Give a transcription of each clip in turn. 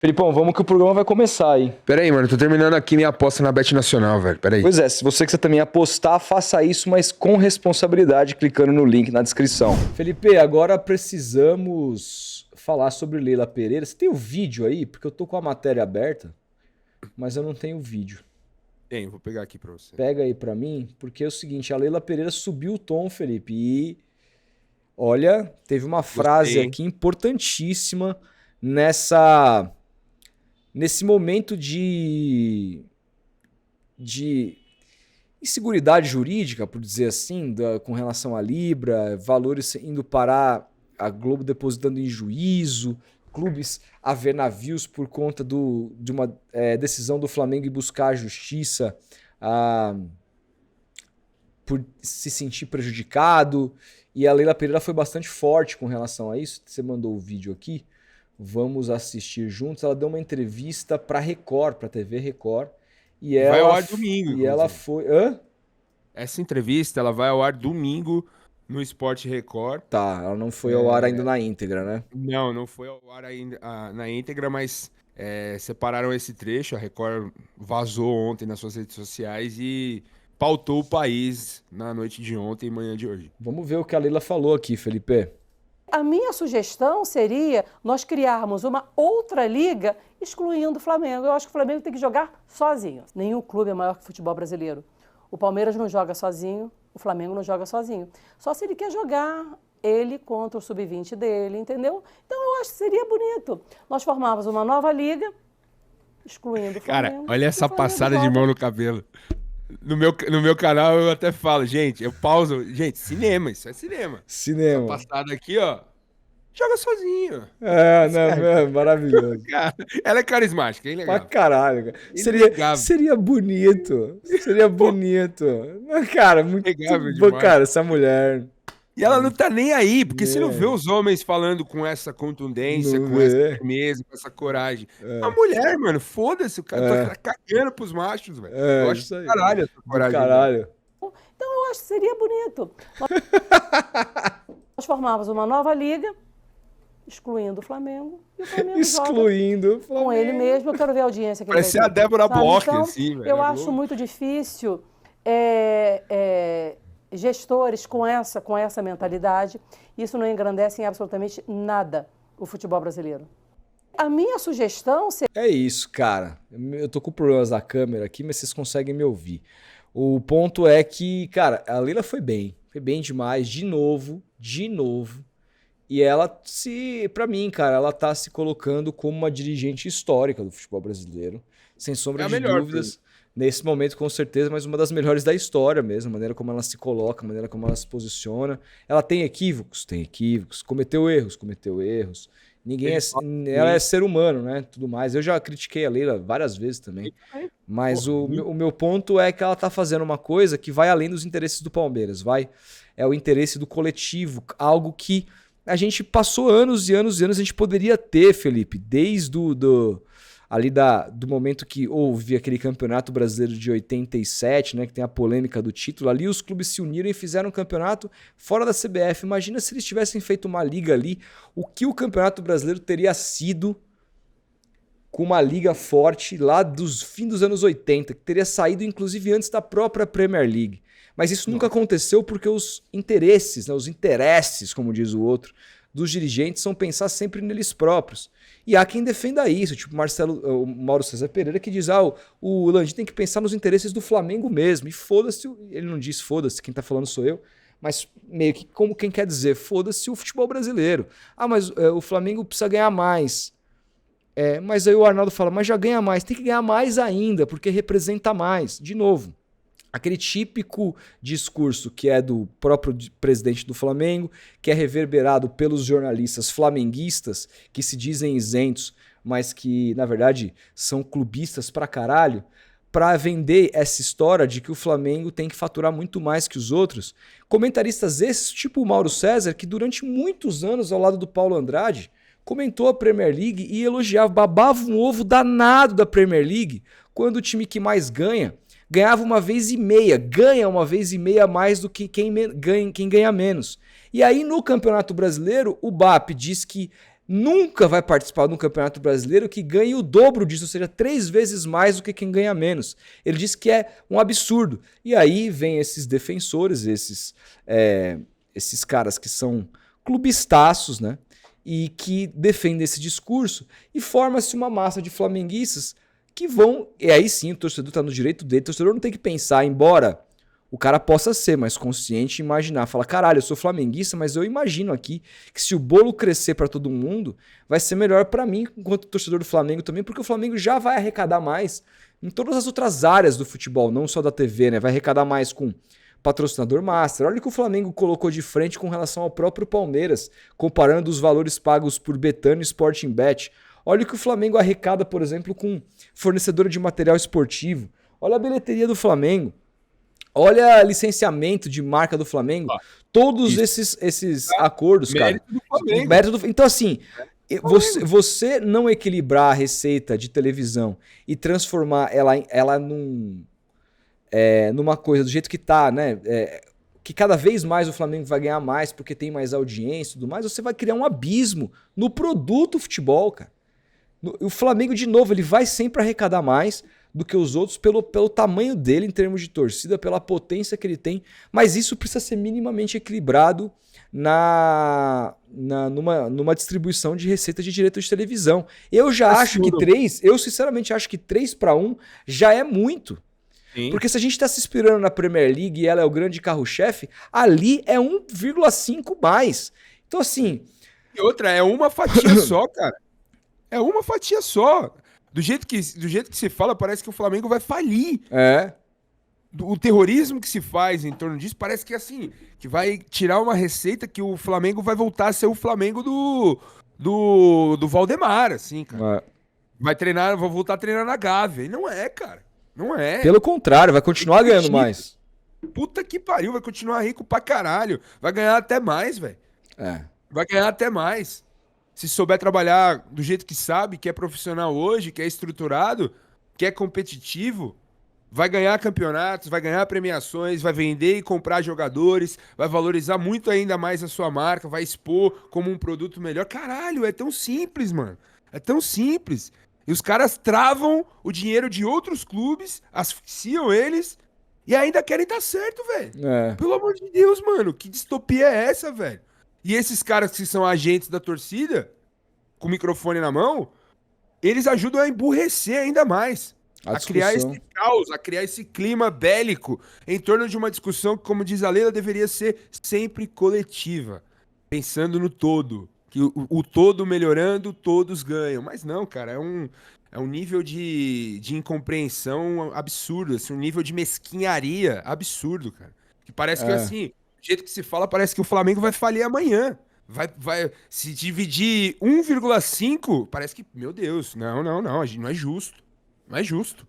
Felipão, vamos que o programa vai começar aí. Pera aí, mano, tô terminando aqui minha aposta na Bet Nacional, velho. Pera aí. Pois é, se você quiser também apostar, faça isso, mas com responsabilidade, clicando no link na descrição. Felipe, agora precisamos falar sobre Leila Pereira. Você tem o vídeo aí? Porque eu tô com a matéria aberta, mas eu não tenho o vídeo. Tem, vou pegar aqui pra você. Pega aí pra mim, porque é o seguinte, a Leila Pereira subiu o tom, Felipe, e olha, teve uma frase aqui importantíssima nesse momento de inseguridade jurídica, por dizer assim, com relação à Libra, valores indo parar, a Globo depositando em juízo, clubes a ver navios por conta de uma decisão do Flamengo em buscar a justiça por se sentir prejudicado. E a Leila Pereira foi bastante forte com relação a isso. Você mandou o vídeo aqui. Vamos assistir juntos. Ela deu uma entrevista para Record, para TV Record. E ela, vai ao ar domingo. E ela foi... Hã? Essa entrevista ela vai ao ar domingo no Sport Record. Tá, ela não foi ao ar ainda na íntegra, né? Não foi ao ar ainda na íntegra, mas separaram esse trecho. A Record vazou ontem nas suas redes sociais e pautou o país na noite de ontem e manhã de hoje. Vamos ver o que a Leila falou aqui, Felipe. A minha sugestão seria nós criarmos uma outra liga excluindo o Flamengo. Eu acho que o Flamengo tem que jogar sozinho. Nenhum clube é maior que o futebol brasileiro. O Palmeiras não joga sozinho, o Flamengo não joga sozinho. Só se ele quer jogar ele contra o sub-20 dele, entendeu? Então eu acho que seria bonito. Nós formávamos uma nova liga, excluindo o Flamengo. Cara, olha essa passada de mão no cabelo. No meu canal eu até falo, gente, eu pauso. Gente, cinema, isso é cinema. Cinema. Essa passada aqui, ó. Joga sozinho. É maravilhoso. Cara, ela é carismática, hein, legal. Pra caralho, cara. Seria bonito. Seria bonito. Cara, muito bom, cara, essa mulher. E ela não tá nem aí, porque você não vê os homens falando com essa contundência, com essa firmeza, com essa coragem. A mulher, mano, foda-se, o cara tá cagando pros machos, velho. Eu acho isso caralho essa coragem. Caralho. Então eu acho que seria bonito. Nós formávamos uma nova liga, excluindo o Flamengo, e o Flamengo excluindo o Flamengo. Com ele mesmo. Eu quero ver a audiência que Parecia a Débora Bloch, então, assim, velho. Eu acho muito difícil gestores com essa mentalidade. Isso não engrandece em absolutamente nada o futebol brasileiro. A minha sugestão seria... É isso, cara. Eu tô com problemas da câmera aqui, mas vocês conseguem me ouvir. O ponto é que, cara, a Leila foi bem demais, de novo. E ela pra mim, cara, ela tá se colocando como uma dirigente histórica do futebol brasileiro, sem sombra de dúvidas. Nesse momento, com certeza, mas uma das melhores da história mesmo, a maneira como ela se coloca, a maneira como ela se posiciona. Ela tem equívocos, cometeu erros. Ela é ser humano, né? Tudo mais. Eu já critiquei a Leila várias vezes também. Mas o meu ponto é que ela tá fazendo uma coisa que vai além dos interesses do Palmeiras. É o interesse do coletivo, algo que a gente passou anos e anos, a gente poderia ter, Felipe, desde do momento que houve aquele Campeonato Brasileiro de 87, né, que tem a polêmica do título. Ali os clubes se uniram e fizeram um campeonato fora da CBF. Imagina se eles tivessem feito uma liga ali, o que o Campeonato Brasileiro teria sido com uma liga forte lá dos fim dos anos 80, que teria saído inclusive antes da própria Premier League. Mas isso nunca aconteceu porque os interesses, né, como diz o outro, dos dirigentes são pensar sempre neles próprios. E há quem defenda isso, tipo o Mauro César Pereira, que diz, o Landim tem que pensar nos interesses do Flamengo mesmo. E foda-se, ele não diz foda-se, quem tá falando sou eu, mas meio que como quem quer dizer, foda-se o futebol brasileiro. Mas o Flamengo precisa ganhar mais. Mas aí o Arnaldo fala, mas já ganha mais, tem que ganhar mais ainda, porque representa mais. De novo, aquele típico discurso que é do próprio presidente do Flamengo, que é reverberado pelos jornalistas flamenguistas, que se dizem isentos, mas que, na verdade, são clubistas pra caralho, pra vender essa história de que o Flamengo tem que faturar muito mais que os outros. Comentaristas esses, tipo o Mauro César, que durante muitos anos, ao lado do Paulo Andrade, comentou a Premier League e elogiava, babava um ovo danado da Premier League, quando o time que mais ganha ganhava ganha uma vez e meia mais do que quem ganha menos. E aí no Campeonato Brasileiro, o BAP diz que nunca vai participar de um campeonato brasileiro que ganhe o dobro disso, ou seja, 3 vezes mais do que quem ganha menos. Ele diz que é um absurdo. E aí vem esses defensores, esses caras que são clubistaços, né? E que defendem esse discurso, e forma-se uma massa de flamenguistas que vão... E aí sim, o torcedor está no direito dele, o torcedor não tem que pensar, embora o cara possa ser mais consciente e imaginar, falar, caralho, eu sou flamenguista, mas eu imagino aqui que se o bolo crescer para todo mundo, vai ser melhor para mim, enquanto torcedor do Flamengo também, porque o Flamengo já vai arrecadar mais em todas as outras áreas do futebol, não só da TV, né? Vai arrecadar mais com patrocinador master. Olha o que o Flamengo colocou de frente com relação ao próprio Palmeiras, comparando os valores pagos por Betano e Sporting Bet. Olha o que o Flamengo arrecada, por exemplo, com fornecedora de material esportivo. Olha a bilheteria do Flamengo. Olha licenciamento de marca do Flamengo. Todos esses acordos, cara. Então, assim, você não equilibrar a receita de televisão e transformar ela numa coisa do jeito que tá, né? Que cada vez mais o Flamengo vai ganhar mais porque tem mais audiência e tudo mais, você vai criar um abismo no produto futebol, cara. O Flamengo, de novo, ele vai sempre arrecadar mais do que os outros pelo tamanho dele em termos de torcida, pela potência que ele tem, mas isso precisa ser minimamente equilibrado numa distribuição de receita de direito de televisão. Eu sinceramente acho que 3-1 já é muito. Sim. Porque se a gente está se inspirando na Premier League e ela é o grande carro-chefe, ali é 1,5 mais. Então, assim... E outra, é uma fatia só, cara. É uma fatia só. Do jeito que se fala, parece que o Flamengo vai falir. O terrorismo que se faz em torno disso parece que assim, que vai tirar uma receita que o Flamengo vai voltar a ser o Flamengo do Valdemar, assim, cara. Vai voltar a treinar na Gávea. E não é, cara. Não é. Pelo contrário, vai continuar ganhando mais. Puta que pariu, vai continuar rico pra caralho. Vai ganhar até mais, velho. Vai ganhar até mais. Se souber trabalhar do jeito que sabe, que é profissional hoje, que é estruturado, que é competitivo, vai ganhar campeonatos, vai ganhar premiações, vai vender e comprar jogadores, vai valorizar muito ainda mais a sua marca, vai expor como um produto melhor. Caralho, é tão simples, mano. É tão simples. E os caras travam o dinheiro de outros clubes, asfixiam eles e ainda querem estar certo, velho. Pelo amor de Deus, mano. Que distopia é essa, velho? E esses caras que são agentes da torcida, com o microfone na mão, eles ajudam a emburrecer ainda mais. A criar esse caos, a criar esse clima bélico em torno de uma discussão que, como diz a Leila, deveria ser sempre coletiva. Pensando no todo. Que o todo melhorando, todos ganham. Mas não, cara, é um nível de incompreensão absurdo, assim, um nível de mesquinharia absurdo, cara. Que parece que, assim, do jeito que se fala, parece que o Flamengo vai falir amanhã. Vai se dividir 1,5, parece que, meu Deus, não, não é justo. Não é justo.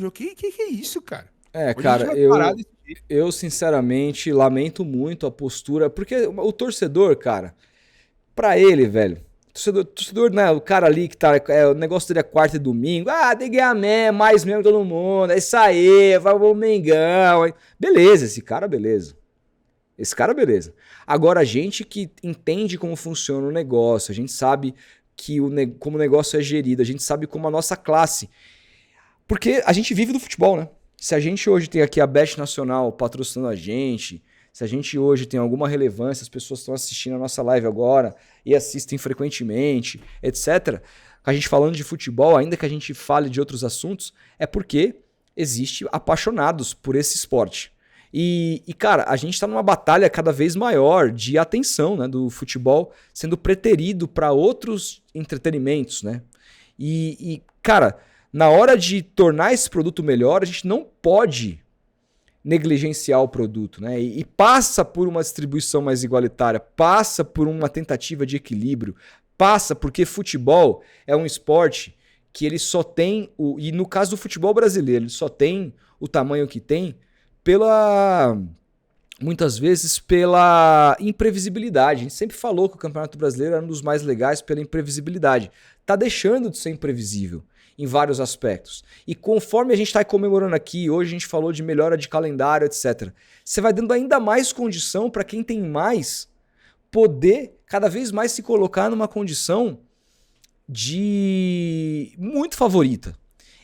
O que é isso, cara? Cara, eu sinceramente lamento muito a postura, porque o torcedor, cara, pra ele, velho, torcedor, né, o cara ali que tá, o negócio dele é quarta e domingo, tem que ganhar mais mesmo todo mundo, é isso aí, vai o Mengão, beleza, esse cara, beleza. Agora, a gente que entende como funciona o negócio, a gente sabe como o negócio é gerido, a gente sabe como a nossa classe... Porque a gente vive do futebol, né? Se a gente hoje tem aqui a Bet Nacional patrocinando a gente, se a gente hoje tem alguma relevância, as pessoas estão assistindo a nossa live agora e assistem frequentemente, etc. A gente falando de futebol, ainda que a gente fale de outros assuntos, é porque existe apaixonados por esse esporte. E cara, a gente está numa batalha cada vez maior de atenção, né, do futebol sendo preterido para outros entretenimentos, né? E cara... Na hora de tornar esse produto melhor, a gente não pode negligenciar o produto, né? E passa por uma distribuição mais igualitária, passa por uma tentativa de equilíbrio, passa porque futebol é um esporte que ele só tem, e no caso do futebol brasileiro, ele só tem o tamanho que tem muitas vezes pela imprevisibilidade. A gente sempre falou que o Campeonato Brasileiro era um dos mais legais pela imprevisibilidade. Tá deixando de ser imprevisível em vários aspectos. E conforme a gente está comemorando aqui, hoje a gente falou de melhora de calendário, etc. Você vai dando ainda mais condição para quem tem mais poder cada vez mais se colocar numa condição de muito favorita.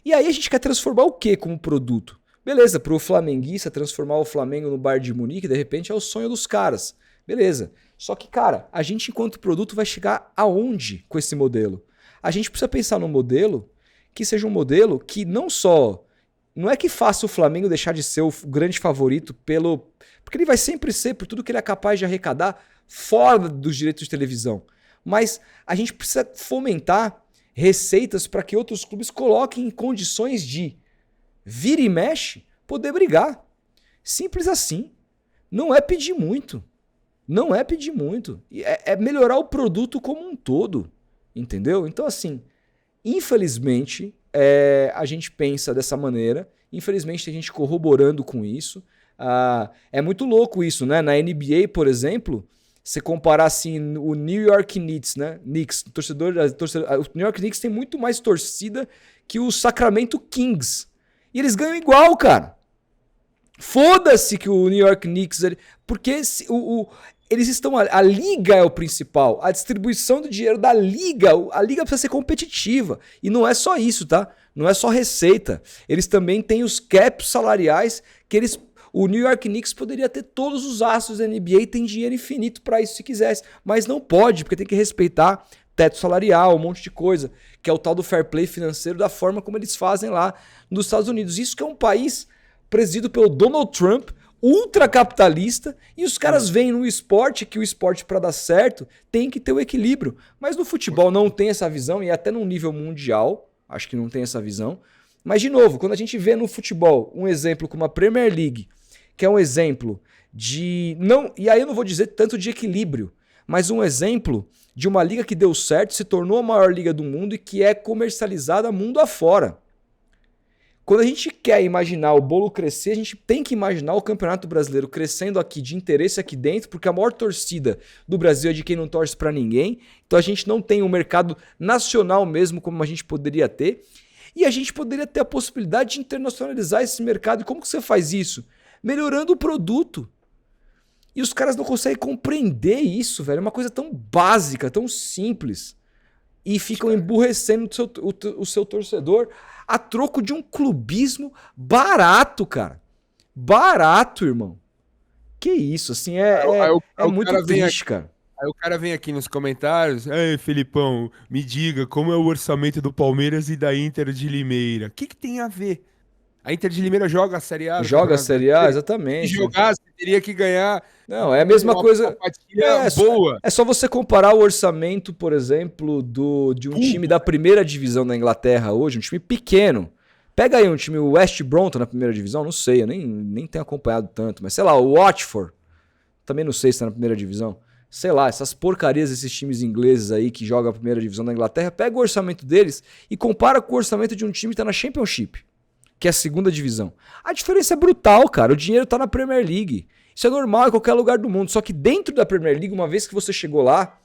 E aí a gente quer transformar o quê como produto? Beleza, para o flamenguista transformar o Flamengo no Bayern de Munique, de repente é o sonho dos caras. Beleza. Só que, cara, a gente enquanto produto vai chegar aonde com esse modelo? A gente precisa pensar num modelo que seja um modelo que não é que faça o Flamengo deixar de ser o grande favorito porque ele vai sempre ser por tudo que ele é capaz de arrecadar fora dos direitos de televisão. Mas a gente precisa fomentar receitas para que outros clubes coloquem em condições de vira e mexe, poder brigar. Simples assim. Não é pedir muito. Não é pedir muito. É melhorar o produto como um todo. Entendeu? Então, assim, infelizmente, a gente pensa dessa maneira. Infelizmente, tem gente corroborando com isso. É muito louco isso, né? Na NBA, por exemplo, você comparar assim, o New York Knicks, né? O New York Knicks tem muito mais torcida que o Sacramento Kings. E eles ganham igual, cara. Foda-se que o New York Knicks... Porque eles estão... A liga é o principal. A distribuição do dinheiro da liga. A liga precisa ser competitiva. E não é só isso, tá? Não é só receita. Eles também têm os caps salariais que eles... O New York Knicks poderia ter todos os astros da NBA e tem dinheiro infinito para isso se quisesse. Mas não pode, porque tem que respeitar teto salarial, um monte de coisa. Que é o tal do fair play financeiro da forma como eles fazem lá nos Estados Unidos. Isso que é um país presidido pelo Donald Trump, ultracapitalista, e os caras veem no esporte que o esporte, para dar certo, tem que ter o equilíbrio. Mas no futebol não tem essa visão, e até num nível mundial, acho que não tem essa visão. Mas, de novo, quando a gente vê no futebol um exemplo como a Premier League, que é um exemplo de... E aí eu não vou dizer tanto de equilíbrio, mas um exemplo de uma liga que deu certo, se tornou a maior liga do mundo e que é comercializada mundo afora. Quando a gente quer imaginar o bolo crescer, a gente tem que imaginar o Campeonato Brasileiro crescendo aqui de interesse aqui dentro, porque a maior torcida do Brasil é de quem não torce para ninguém. Então a gente não tem um mercado nacional mesmo como a gente poderia ter. E a gente poderia ter a possibilidade de internacionalizar esse mercado. E como que você faz isso? Melhorando o produto. E os caras não conseguem compreender isso, velho. É uma coisa tão básica, tão simples. E ficam emburrecendo o seu torcedor a troco de um clubismo barato, cara. Barato, irmão. Que isso, assim, é muito triste, cara. Aí o cara vem aqui nos comentários, ei, Felipão, me diga como é o orçamento do Palmeiras e da Inter de Limeira. O que tem a ver? A Inter de Limeira joga a Série A? Joga a Série A, exatamente. Se jogasse, teria que ganhar. Não, é a mesma coisa. Boa. É só você comparar o orçamento, por exemplo, de um time da primeira divisão da Inglaterra hoje, um time pequeno. Pega aí um time, o West Brom na primeira divisão, não sei, eu nem tenho acompanhado tanto, mas sei lá, o Watford, também não sei se tá na primeira divisão. Sei lá, essas porcarias desses times ingleses aí que jogam a primeira divisão da Inglaterra, pega o orçamento deles e compara com o orçamento de um time que tá na Championship, que é a segunda divisão. A diferença é brutal, cara. O dinheiro tá na Premier League. Isso é normal em qualquer lugar do mundo. Só que dentro da Premier League, uma vez que você chegou lá,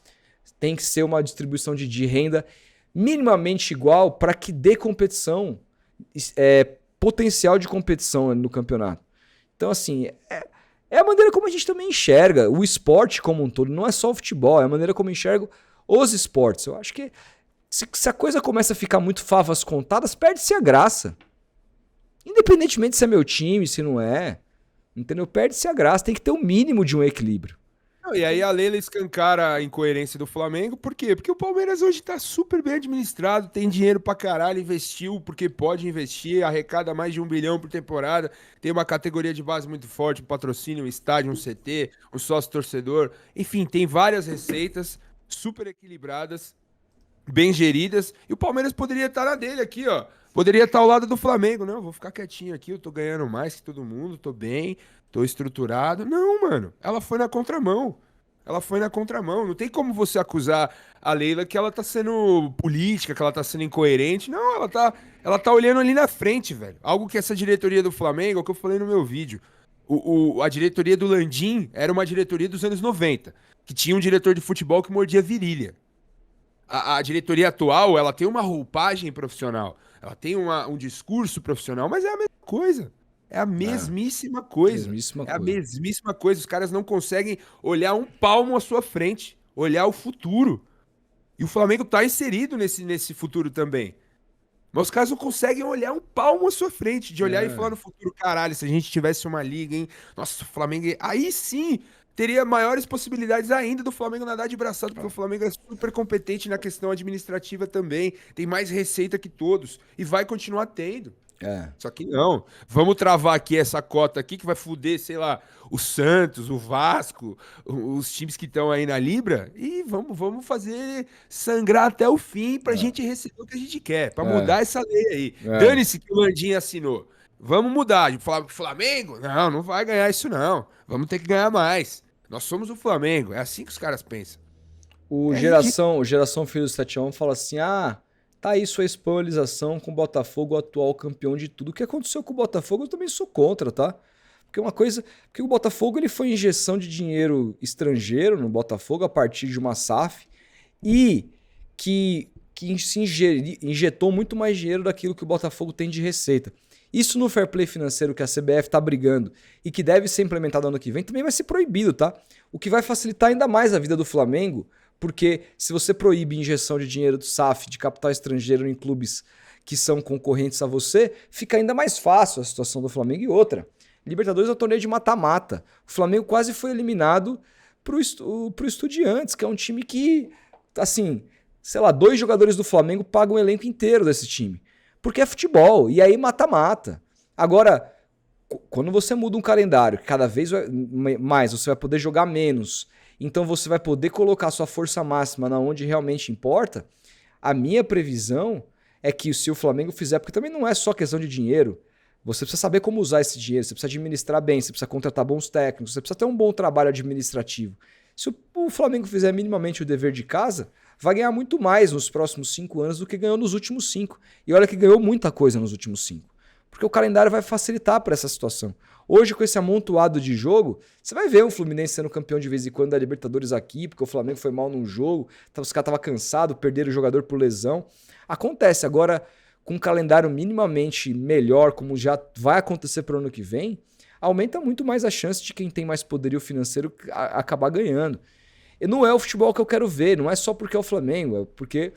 tem que ser uma distribuição de renda minimamente igual para que dê competição, potencial de competição no campeonato. Então, assim, é a maneira como a gente também enxerga o esporte como um todo. Não é só o futebol, é a maneira como eu enxergo os esportes. Eu acho que se a coisa começa a ficar muito favas contadas, perde-se a graça. Independentemente se é meu time, se não é, entendeu? Perde-se a graça, tem que ter o mínimo de um equilíbrio. Não, e aí a Leila escancara a incoerência do Flamengo, por quê? Porque o Palmeiras hoje tá super bem administrado, tem dinheiro pra caralho, investiu porque pode investir, arrecada mais de 1 bilhão por temporada, tem uma categoria de base muito forte, um patrocínio, um estádio, um CT, um sócio-torcedor, enfim, tem várias receitas super equilibradas, bem geridas, e o Palmeiras poderia estar na dele aqui, ó. Poderia estar ao lado do Flamengo. Não, vou ficar quietinho aqui, eu tô ganhando mais que todo mundo, tô bem, tô estruturado. Não, mano, ela foi na contramão. Não tem como você acusar a Leila que ela tá sendo política, que ela tá sendo incoerente. Não, ela tá olhando ali na frente, velho. Algo que essa diretoria do Flamengo, é o que eu falei no meu vídeo. A diretoria do Landim era uma diretoria dos anos 90, que tinha um diretor de futebol que mordia virilha. A diretoria atual, ela tem uma roupagem profissional. Ela tem um discurso profissional, mas é a mesma coisa. É a mesmíssima coisa. A mesmíssima coisa. Os caras não conseguem olhar um palmo à sua frente, olhar o futuro. E o Flamengo tá inserido nesse futuro também. Mas os caras não conseguem olhar um palmo à sua frente, de olhar e falar no futuro, caralho, se a gente tivesse uma liga, hein? Nossa, o Flamengo... Aí sim, teria maiores possibilidades ainda do Flamengo nadar de braçado, porque o Flamengo é super competente na questão administrativa também, tem mais receita que todos, e vai continuar tendo. Só que não, vamos travar aqui essa cota aqui que vai foder, sei lá, o Santos, o Vasco, os times que estão aí na Libra, e vamos fazer sangrar até o fim pra gente receber o que a gente quer, pra mudar essa lei aí. Dane-se que o Landim assinou. Vamos mudar. Flamengo? Não vai ganhar isso não. Vamos ter que ganhar mais. Nós somos o Flamengo. É assim que os caras pensam. O Geração Filho do 7-1 fala assim, tá aí sua espoliação com o Botafogo, o atual campeão de tudo. O que aconteceu com o Botafogo eu também sou contra, tá? Porque o Botafogo ele foi injeção de dinheiro estrangeiro no Botafogo a partir de uma SAF e que se injetou muito mais dinheiro daquilo que o Botafogo tem de receita. Isso no fair play financeiro que a CBF tá brigando e que deve ser implementado ano que vem também vai ser proibido, tá? O que vai facilitar ainda mais a vida do Flamengo. Porque se você proíbe injeção de dinheiro do SAF, de capital estrangeiro em clubes que são concorrentes a você, fica ainda mais fácil a situação do Flamengo. E outra, Libertadores é um torneio de mata-mata. O Flamengo quase foi eliminado pro Estudiantes, que é um time que, assim, sei lá, 2 jogadores do Flamengo pagam o elenco inteiro desse time. Porque é futebol, e aí mata-mata. Agora, quando você muda um calendário, que cada vez mais você vai poder jogar menos, então você vai poder colocar sua força máxima na onde realmente importa, a minha previsão é que se o Flamengo fizer, porque também não é só questão de dinheiro, você precisa saber como usar esse dinheiro, você precisa administrar bem, você precisa contratar bons técnicos, você precisa ter um bom trabalho administrativo. Se o Flamengo fizer minimamente o dever de casa, vai ganhar muito mais nos próximos 5 anos do que ganhou nos últimos 5. E olha que ganhou muita coisa nos últimos 5. Porque o calendário vai facilitar para essa situação. Hoje, com esse amontoado de jogo, você vai ver o Fluminense sendo campeão de vez em quando da Libertadores aqui, porque o Flamengo foi mal num jogo, os caras estavam cansados, perderam o jogador por lesão. Acontece. Agora, com um calendário minimamente melhor, como já vai acontecer para o ano que vem, aumenta muito mais a chance de quem tem mais poderio financeiro acabar ganhando. E não é o futebol que eu quero ver, não é só porque é o Flamengo, é porque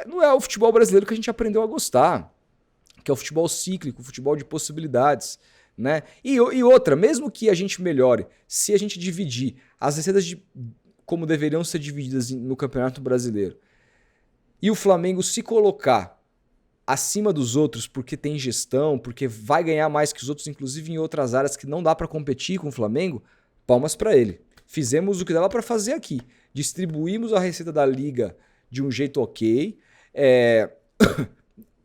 não é o futebol brasileiro que a gente aprendeu a gostar, que é o futebol cíclico, o futebol de possibilidades, né? E outra, mesmo que a gente melhore, se a gente dividir as receitas como deveriam ser divididas no Campeonato Brasileiro, e o Flamengo se colocar acima dos outros porque tem gestão, porque vai ganhar mais que os outros, inclusive em outras áreas que não dá para competir com o Flamengo, palmas para ele. Fizemos o que dava para fazer aqui. Distribuímos a receita da liga de um jeito ok.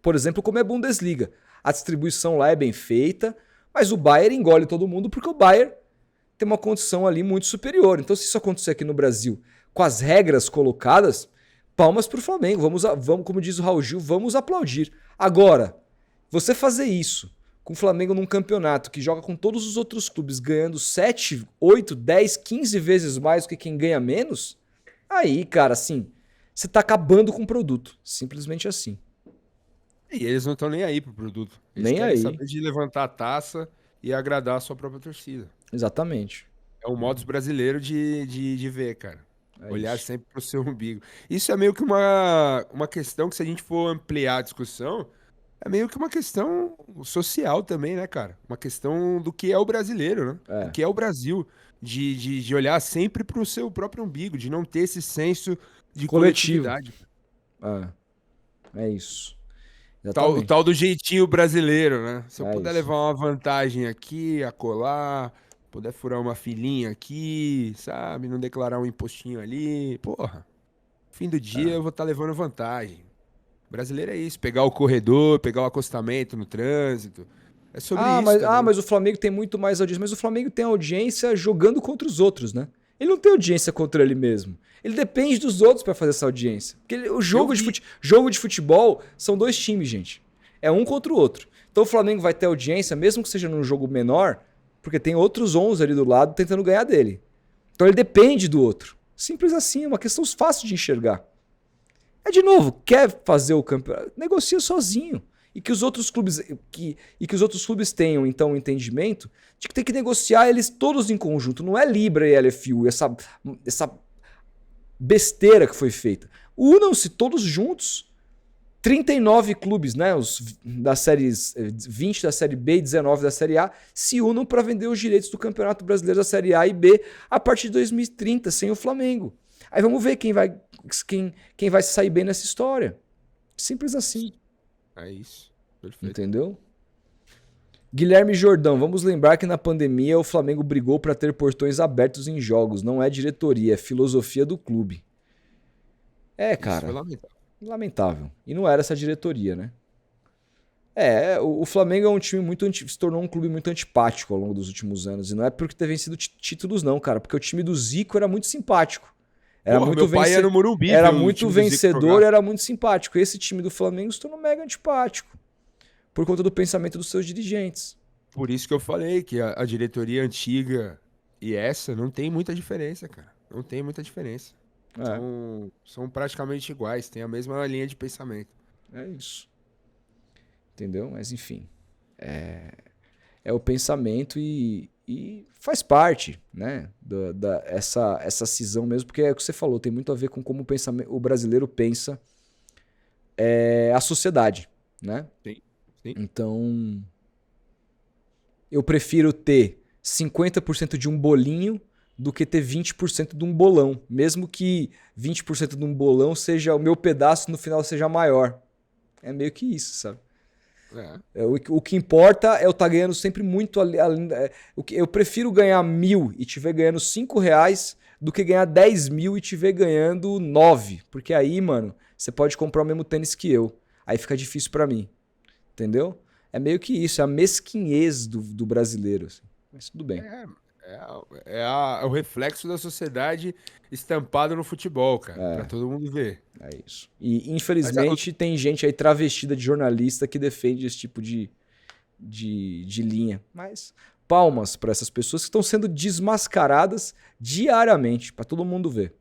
Por exemplo, como é a Bundesliga. A distribuição lá é bem feita, mas o Bayern engole todo mundo porque o Bayern tem uma condição ali muito superior. Então, se isso acontecer aqui no Brasil com as regras colocadas, palmas para o Flamengo. Vamos, como diz o Raul Gil, vamos aplaudir. Agora, você fazer isso com o Flamengo num campeonato que joga com todos os outros clubes ganhando 7, 8, 10, 15 vezes mais do que quem ganha menos, aí, cara, assim, você tá acabando com o produto. Simplesmente assim. E eles não estão nem aí pro produto. Eles nem aí. Saber de levantar a taça e agradar a sua própria torcida. Exatamente. É o modus brasileiro de ver, cara. Olhar isso. sempre pro seu umbigo. Isso é meio que uma questão que, se a gente for ampliar a discussão, é meio que uma questão social também, né, cara? Uma questão do que é o brasileiro, né? Do que é o Brasil. De olhar sempre pro seu próprio umbigo, de não ter esse senso de coletividade. É isso. O tal do jeitinho brasileiro, né? Se eu puder levar uma vantagem aqui, acolá, puder furar uma filinha aqui, sabe? Não declarar um impostinho ali, porra. Fim do dia eu vou estar levando vantagem. Brasileiro é isso, pegar o corredor, pegar o acostamento no trânsito. É sobre isso. Mas o Flamengo tem muito mais audiência. Mas o Flamengo tem audiência jogando contra os outros, né? Ele não tem audiência contra ele mesmo. Ele depende dos outros para fazer essa audiência. Porque o jogo de futebol são 2 times, gente. É um contra o outro. Então o Flamengo vai ter audiência, mesmo que seja num jogo menor, porque tem outros 11 ali do lado tentando ganhar dele. Então ele depende do outro. Simples assim, é uma questão fácil de enxergar. De novo, quer fazer o campeonato? Negocia sozinho. E que os outros clubes tenham, então, o entendimento de que tem que negociar eles todos em conjunto. Não é Libra e LFU, essa besteira que foi feita. Unam-se todos juntos. 39 clubes, né, das séries 20 da Série B e 19 da Série A, se unam para vender os direitos do Campeonato Brasileiro da Série A e B a partir de 2030, sem o Flamengo. Aí vamos ver quem vai se sair bem nessa história. Simples assim. É isso. Perfeito. Entendeu? Guilherme Jordão, vamos lembrar que na pandemia o Flamengo brigou para ter portões abertos em jogos. Não é diretoria, é filosofia do clube. Cara. Isso foi lamentável. Lamentável. E não era essa diretoria, né? O Flamengo é um time se tornou um clube muito antipático ao longo dos últimos anos. E não é porque ter vencido títulos, não, cara. Porque o time do Zico era muito simpático. Meu pai era no Morumbi. Era muito vencedor, era muito simpático. Esse time do Flamengo se tornou mega antipático. Por conta do pensamento dos seus dirigentes. Por isso que eu falei que a diretoria antiga e essa não tem muita diferença, cara. Não tem muita diferença. São praticamente iguais, tem a mesma linha de pensamento. É isso. Entendeu? Mas enfim. É o pensamento e faz parte, né? Essa cisão mesmo, porque é o que você falou, tem muito a ver com como o brasileiro pensa a sociedade, né? Sim. Então, eu prefiro ter 50% de um bolinho do que ter 20% de um bolão. Mesmo que 20% de um bolão seja o meu pedaço no final seja maior. É meio que isso, sabe? O que importa é eu estar ganhando sempre muito além. Eu prefiro ganhar 1.000 e estiver ganhando R$5 do que ganhar 10.000 e estiver ganhando 9. Porque aí, mano, você pode comprar o mesmo tênis que eu. Aí fica difícil pra mim. Entendeu? É meio que isso, é a mesquinhez do brasileiro. Assim. Mas tudo bem. É o reflexo da sociedade estampado no futebol, cara. Pra todo mundo ver. É isso. E, infelizmente, tem gente aí travestida de jornalista que defende esse tipo de linha. Mas palmas para essas pessoas que estão sendo desmascaradas diariamente, pra todo mundo ver.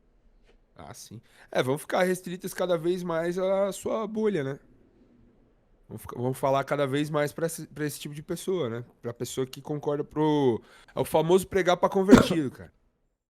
Ah, sim. Vão ficar restritas cada vez mais à sua bolha, né? Vamos falar cada vez mais pra esse tipo de pessoa, né? Pra pessoa que concorda é o famoso pregar pra convertido, cara.